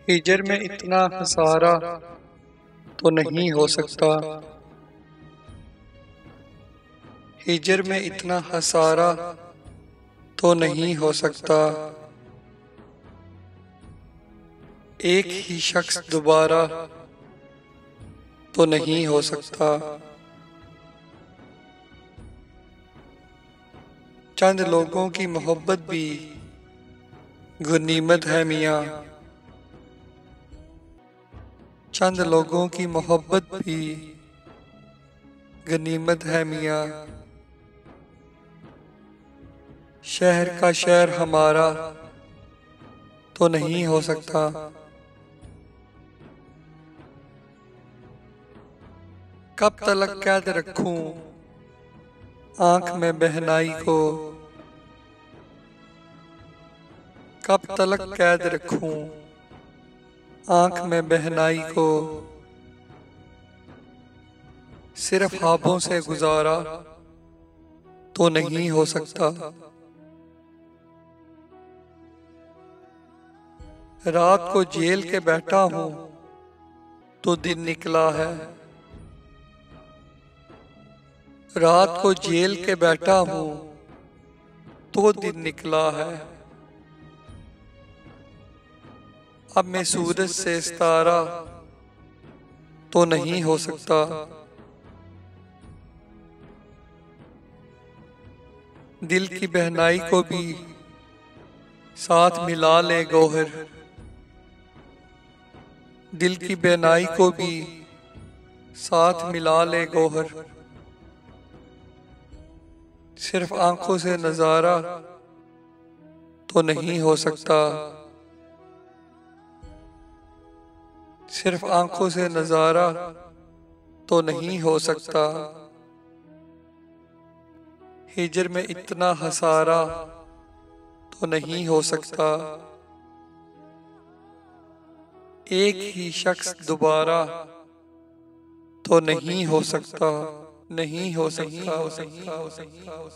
हिजर में इतना खसारा तो नहीं हो सकता। हिजर में इतना खसारा तो नहीं हो सकता। एक ही शख्स दोबारा तो नहीं हो सकता। चंद लोगों की मोहब्बत भी गनीमत है मियाँ। चंद लोगों की मोहब्बत भी गनीमत है मियाँ। शहर का शहर हमारा तो नहीं हो सकता। कब तलक कैद रखूं आंख में बहनाई को। कब तलक कैद रखूं आंख में बहनाई को। सिर्फ ख्वाबों से गुजारा तो नहीं हो सकता। रात को जेल के बैठा हूं तो दिन निकला है। रात को जेल के बैठा हूं तो दिन निकला है। अब मैं सूरज से सितारा तो नहीं हो सकता। दिल की बहनाई को भी साथ मिला ले गौहर। दिल की बहनाई को भी साथ मिला ले गौहर। सिर्फ आंखों से नजारा तो नहीं हो सकता। सिर्फ आंखों से नजारा तो नहीं हो सकता। हिजर में इतना खसारा तो नहीं हो सकता। एक ही शख्स दोबारा तो नहीं हो सकता। नहीं हो सकता। नहीं हो सकता।